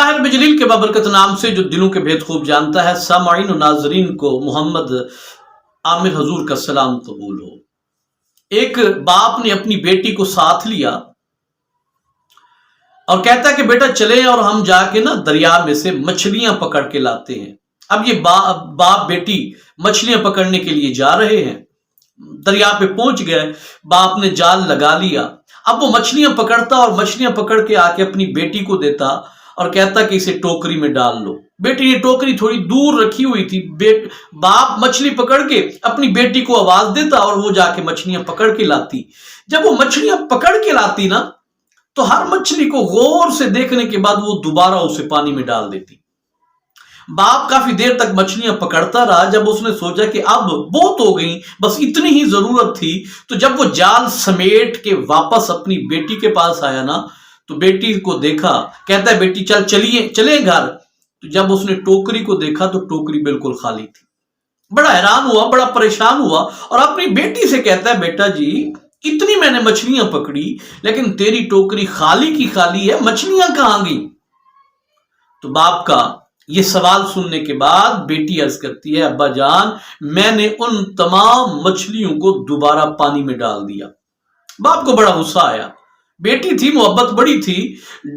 اللہ رب جلیل کے بابرکت نام سے جو دلوں کے بھید خوب جانتا ہے، سامعین و ناظرین کو محمد عامر حضور کا سلام قبول ہو۔ ایک باپ نے اپنی بیٹی کو ساتھ لیا اور کہتا ہے کہ بیٹا چلے اور ہم جا کے نا دریا میں سے مچھلیاں پکڑ کے لاتے ہیں۔ اب یہ باپ بیٹی مچھلیاں پکڑنے کے لیے جا رہے ہیں، دریا پہ پہنچ گئے، باپ نے جال لگا لیا۔ اب وہ مچھلیاں پکڑتا اور مچھلیاں پکڑ کے آ کے اپنی بیٹی کو دیتا اور کہتا کہ اسے ٹوکری میں ڈال لو۔ بیٹی نے ٹوکری تھوڑی دور رکھی ہوئی تھی، باپ مچھلی پکڑ کے اپنی بیٹی کو آواز دیتا اور وہ جا کے مچھلیاں پکڑ کے لاتی۔ جب وہ مچھلیاں پکڑ کے لاتی نا تو ہر مچھلی کو غور سے دیکھنے کے بعد وہ دوبارہ اسے پانی میں ڈال دیتی۔ باپ کافی دیر تک مچھلیاں پکڑتا رہا، جب اس نے سوچا کہ اب بہت ہو گئی، بس اتنی ہی ضرورت تھی، تو جب وہ جال سمیٹ کے واپس اپنی بیٹی کے پاس آیا نا تو بیٹی کو دیکھا، کہتا ہے بیٹی چلیں گھر۔ تو جب اس نے ٹوکری کو دیکھا تو ٹوکری بالکل خالی تھی۔ بڑا حیران ہوا، بڑا پریشان ہوا اور اپنی بیٹی سے کہتا ہے بیٹا جی اتنی میں نے مچھلیاں پکڑی لیکن تیری ٹوکری خالی کی خالی ہے، مچھلیاں کہاں گئی؟ تو باپ کا یہ سوال سننے کے بعد بیٹی عرض کرتی ہے ابا جان میں نے ان تمام مچھلیوں کو دوبارہ پانی میں ڈال دیا۔ باپ کو بڑا غصہ آیا، بیٹی تھی، محبت بڑی تھی،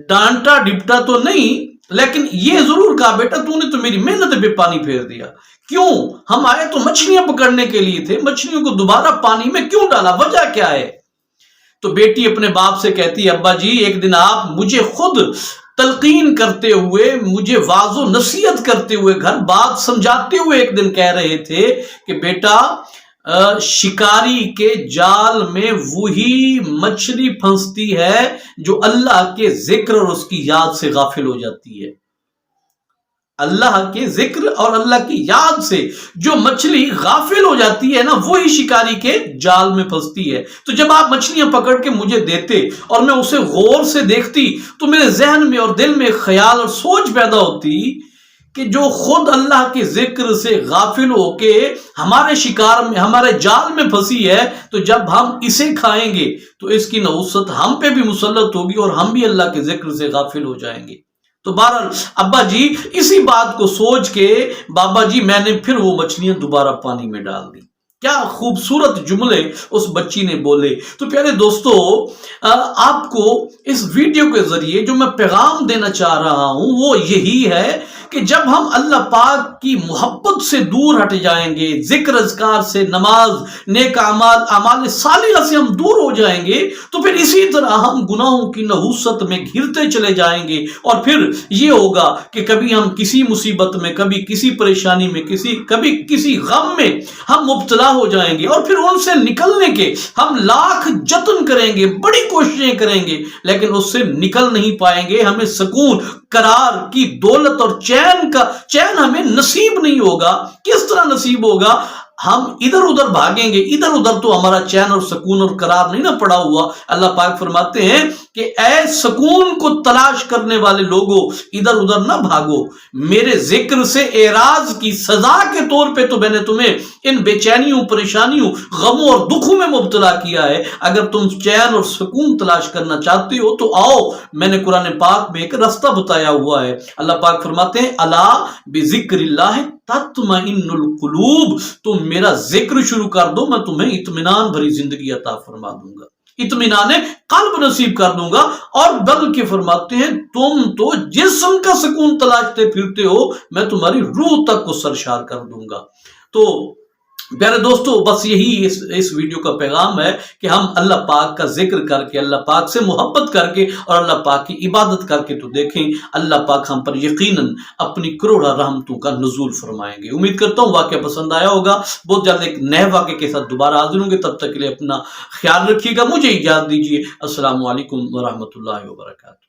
ڈانٹا ڈپٹا تو نہیں لیکن یہ ضرور کہا بیٹا تو نے تو میری محنت پہ پانی پھیر دیا، کیوں؟ ہم آئے تو مچھلیاں پکڑنے کے لیے تھے، مچھلیوں کو دوبارہ پانی میں کیوں ڈالا، وجہ کیا ہے؟ تو بیٹی اپنے باپ سے کہتی ہے ابا جی ایک دن آپ مجھے خود تلقین کرتے ہوئے، مجھے واعظ و نصیحت کرتے ہوئے، گھر بات سمجھاتے ہوئے ایک دن کہہ رہے تھے کہ بیٹا شکاری کے جال میں وہی مچھلی پھنستی ہے جو اللہ کے ذکر اور اس کی یاد سے غافل ہو جاتی ہے۔ اللہ کے ذکر اور اللہ کی یاد سے جو مچھلی غافل ہو جاتی ہے نا وہی شکاری کے جال میں پھنستی ہے۔ تو جب آپ مچھلیاں پکڑ کے مجھے دیتے اور میں اسے غور سے دیکھتی تو میرے ذہن میں اور دل میں خیال اور سوچ پیدا ہوتی کہ جو خود اللہ کے ذکر سے غافل ہو کے ہمارے شکار میں، ہمارے جال میں پھنسی ہے، تو جب ہم اسے کھائیں گے تو اس کی نحوست ہم پہ بھی مسلط ہوگی اور ہم بھی اللہ کے ذکر سے غافل ہو جائیں گے۔ تو بہرحال ابا جی اسی بات کو سوچ کے بابا جی میں نے پھر وہ مچھلیاں دوبارہ پانی میں ڈال دی۔ کیا خوبصورت جملے اس بچی نے بولے۔ تو پیارے دوستو آپ کو اس ویڈیو کے ذریعے جو میں پیغام دینا چاہ رہا ہوں وہ یہی ہے کہ جب ہم اللہ پاک کی محبت سے دور ہٹ جائیں گے، ذکر اذکار سے، نماز، نیک اعمال صالحہ سے ہم دور ہو جائیں گے تو پھر اسی طرح ہم گناہوں کی نحوست میں گھرتے چلے جائیں گے اور پھر یہ ہوگا کہ کبھی ہم کسی مصیبت میں، کبھی کسی پریشانی میں، کبھی کسی غم میں ہم مبتلا ہو جائیں گے اور پھر ان سے نکلنے کے ہم لاکھ جتن کریں گے، بڑی کوششیں کریں گے لیکن اس سے نکل نہیں پائیں گے۔ ہمیں سکون، قرار کی دولت اور چین ہمیں نصیب نہیں ہوگا۔ کس طرح نصیب ہوگا؟ ہم ادھر ادھر بھاگیں گے، ادھر ادھر تو ہمارا چین اور سکون اور قرار نہیں نہ پڑا ہوا۔ اللہ پاک فرماتے ہیں کہ اے سکون کو تلاش کرنے والے لوگوں ادھر ادھر نہ بھاگو، میرے ذکر سے اعراض کی سزا کے طور پہ تو میں نے تمہیں ان بے چینیوں، پریشانیوں، غموں اور دکھوں میں مبتلا کیا ہے۔ اگر تم چین اور سکون تلاش کرنا چاہتے ہو تو آؤ، میں نے قرآن پاک میں ایک راستہ بتایا ہوا ہے۔ اللہ پاک فرماتے ہیں الا بذکر اللہ تطمئن القلوب، تم میرا ذکر شروع کر دو میں تمہیں اطمینان بھری زندگی عطا فرما دوں گا، اطمینان قلب نصیب کر دوں گا۔ اور بلکہ فرماتے ہیں تم تو جسم کا سکون تلاشتے پھرتے ہو، میں تمہاری روح تک کو سرشار کر دوں گا۔ تو پیارے دوستو بس یہی اس ویڈیو کا پیغام ہے کہ ہم اللہ پاک کا ذکر کر کے، اللہ پاک سے محبت کر کے اور اللہ پاک کی عبادت کر کے تو دیکھیں اللہ پاک ہم پر یقیناً اپنی کروڑا رحمتوں کا نزول فرمائیں گے۔ امید کرتا ہوں واقعہ پسند آیا ہوگا۔ بہت جلد ایک نئے واقعے کے ساتھ دوبارہ حاضر ہوں گے، تب تک کے لیے اپنا خیال رکھیے گا، مجھے اجازت دیجیے۔ السلام علیکم ورحمۃ اللہ وبرکاتہ۔